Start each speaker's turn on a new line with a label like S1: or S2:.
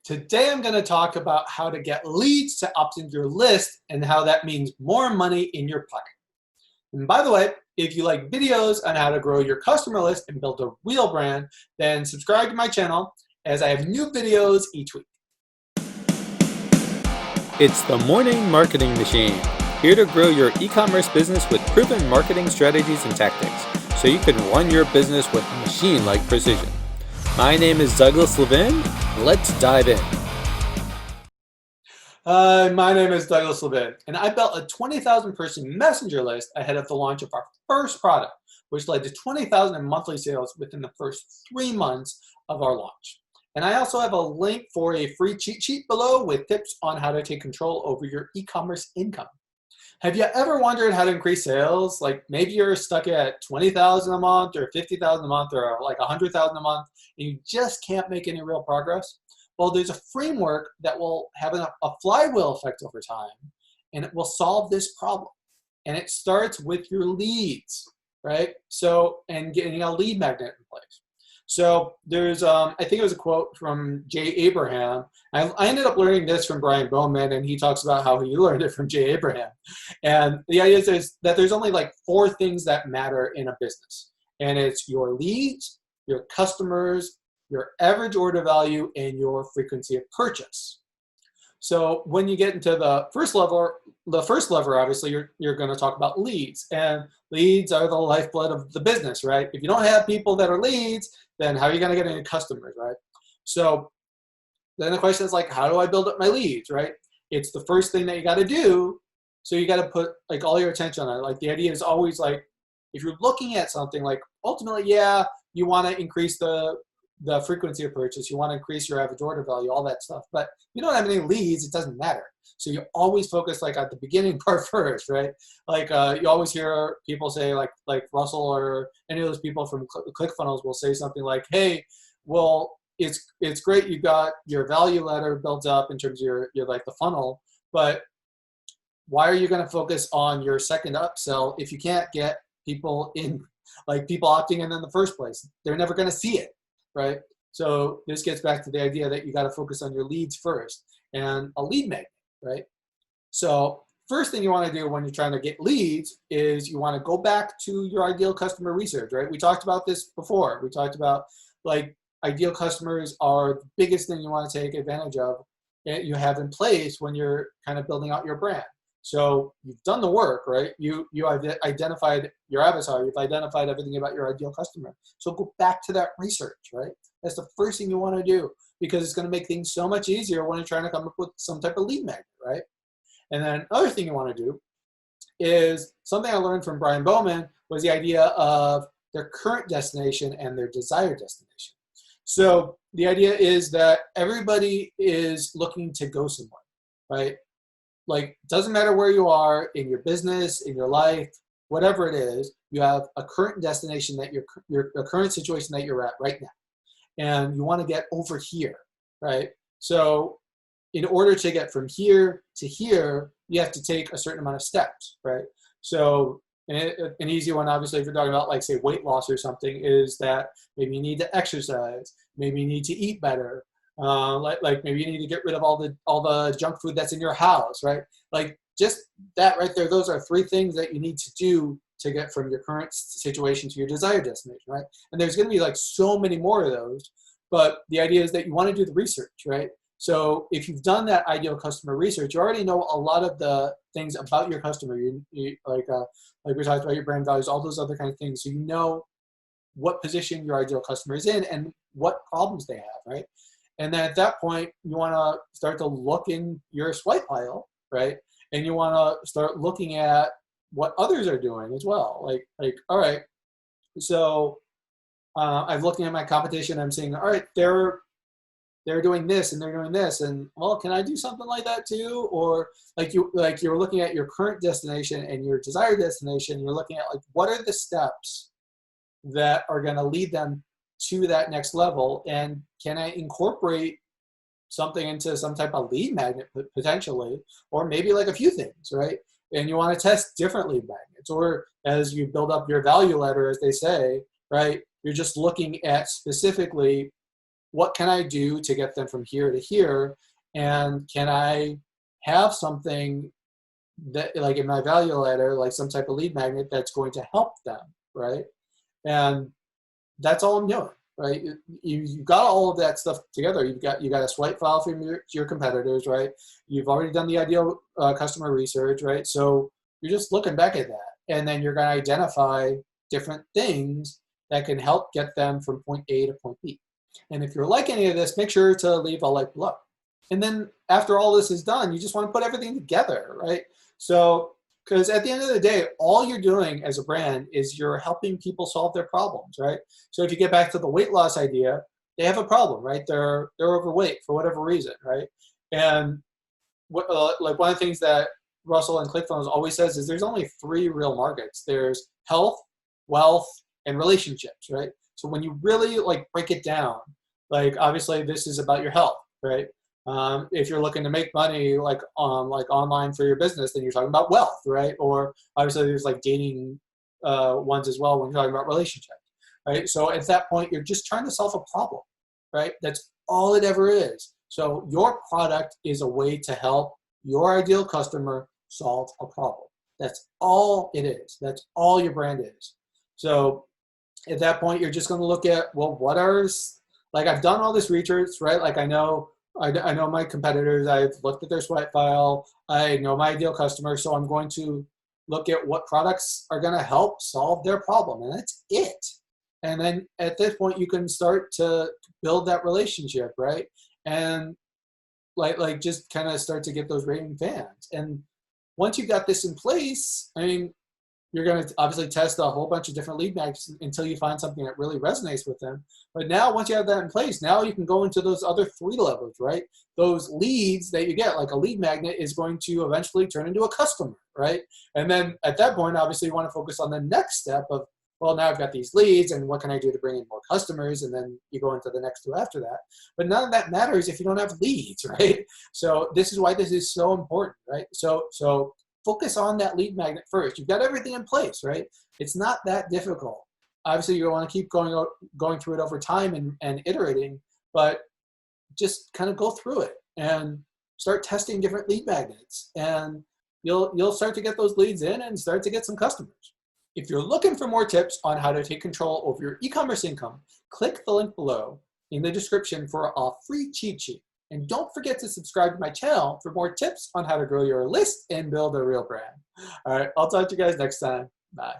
S1: Today I'm going to talk about how to get leads to opt into your list and how that means more money in your pocket. And by the way, if you like videos on how to grow your customer list and build a real brand, then subscribe to my channel as I have new videos each week.
S2: It's the Morning Marketing Machine, here to grow your e-commerce business with proven marketing strategies and tactics, so you can run your business with machine-like precision. My name is Douglas Levin. Let's dive in.
S1: Hi, my name is Douglas Levin, and I built a 20,000 person messenger list ahead of the launch of our first product, which led to 20,000 in monthly sales within the first 3 months of our launch. And I also have a link for a free cheat sheet below with tips on how to take control over your e-commerce income. Have you ever wondered how to increase sales? Like maybe you're stuck at 20,000 a month or 50,000 a month or like 100,000 a month and you just can't make any real progress? Well, there's a framework that will have a flywheel effect over time, and it will solve this problem. And it starts with your leads, right? So, and getting a lead magnet in place. So there's, I think it was a quote from Jay Abraham. I ended up learning this from Brian Bowman, and he talks about how he learned it from Jay Abraham. And the idea is that there's only like 4 things that matter in a business. And it's your leads, your customers, your average order value, and your frequency of purchase. So when you get into the first lever, obviously you're going to talk about leads, and leads are the lifeblood of the business, right? If you don't have people that are leads, then how are you going to get any customers, right? So then the question is like, how do I build up my leads, right? It's the first thing that you got to do. So you got to put like all your attention on it. Like the idea is always like, if you're looking at something, like ultimately, yeah, you want to increase the frequency of purchase, you want to increase your average order value, all that stuff. But if you don't have any leads, it doesn't matter. So you always focus like at the beginning part first, right? Like you always hear people say like Russell or any of those people from ClickFunnels will say something like, hey, well, it's great you got your value ladder built up in terms of your like the funnel, but why are you going to focus on your second upsell if you can't get people in, like people opting in the first place? They're never going to see it. Right? So this gets back to the idea that you got to focus on your leads first and a lead magnet, right? So first thing you want to do when you're trying to get leads is you want to go back to your ideal customer research, right? We talked about this before. We talked about like ideal customers are the biggest thing you want to take advantage of that you have in place when you're kind of building out your brand. So you've done the work, right? You identified your avatar. You've identified everything about your ideal customer. So go back to that research, right? That's the first thing you want to do because it's going to make things so much easier when you're trying to come up with some type of lead magnet, right? And then another thing you want to do is something I learned from Brian Bowman was the idea of their current destination and their desired destination. So the idea is that everybody is looking to go somewhere, right? Like, doesn't matter where you are in your business, in your life, whatever it is, you have a current destination that a current situation that you're at right now. And you want to get over here, right? So in order to get from here to here, you have to take a certain amount of steps, right? So an easy one, obviously, if you're talking about like say weight loss or something, is that maybe you need to exercise, maybe you need to eat better, like maybe you need to get rid of all the junk food that's in your house, right? Like just that right there, those are 3 things that you need to do to get from your current situation to your desired destination, right? And there's going to be like so many more of those, but the idea is that you want to do the research, right? So if you've done that ideal customer research, you already know a lot of the things about your customer. You like we talked about your brand values, all those other kind of things. So you know what position your ideal customer is in and what problems they have, right? And then at that point, you want to start to look in your swipe pile, right? And you want to start looking at what others are doing as well. Like, all right, so I'm looking at my competition. I'm saying, all right, they're doing this and they're doing this, and well, can I do something like that too? Or you're looking at your current destination and your desired destination. You're looking at like what are the steps that are going to lead them to that next level, and can I incorporate something into some type of lead magnet potentially, or maybe like a few things, right? And you want to test different lead magnets, or as you build up your value ladder, as they say, right? You're just looking at specifically what can I do to get them from here to here? And can I have something that, like in my value ladder, like some type of lead magnet that's going to help them, right? And that's all I'm doing, right? You've got all of that stuff together. You got a swipe file from your competitors, right? You've already done the ideal customer research, right? So you're just looking back at that, and then you're going to identify different things that can help get them from point A to point B. And if you're like any of this, make sure to leave a like below. And then after all this is done, you just want to put everything together, right? So, because at the end of the day, all you're doing as a brand is you're helping people solve their problems, right? So if you get back to the weight loss idea, they have a problem, right? They're overweight for whatever reason, right? And like one of the things that Russell and ClickFunnels always says is there's only 3 real markets. There's health, wealth, and relationships, right? So when you really like break it down, like obviously this is about your health, right? If you're looking to make money like online for your business, then you're talking about wealth, right? Or obviously there's like dating ones as well when you're talking about relationships, right? So at that point, you're just trying to solve a problem, right? That's all it ever is. So your product is a way to help your ideal customer solve a problem. That's all it is. That's all your brand is. So at that point, you're just going to look at, well, what are, like I've done all this research, right? Like I know my competitors, I've looked at their swipe file, I know my ideal customer, so I'm going to look at what products are going to help solve their problem, and that's it. And then at this point, you can start to build that relationship, right? And like just kind of start to get those raving fans. And once you got this in place, I mean, you're going to obviously test a whole bunch of different lead magnets until you find something that really resonates with them. But now, once you have that in place, now you can go into those other 3 levels, right? Those leads that you get, like a lead magnet is going to eventually turn into a customer, right? And then at that point, obviously, you want to focus on the next step of, well, now I've got these leads, and what can I do to bring in more customers? And then you go into the next 2 after that. But none of that matters if you don't have leads, right? So this is why this is so important, right? So focus on that lead magnet first. You've got everything in place, right? It's not that difficult. Obviously, you want to keep going through it over time and iterating, but just kind of go through it and start testing different lead magnets, and you'll start to get those leads in and start to get some customers. If you're looking for more tips on how to take control over your e-commerce income, click the link below in the description for a free cheat sheet. And don't forget to subscribe to my channel for more tips on how to grow your list and build a real brand. All right, I'll talk to you guys next time. Bye.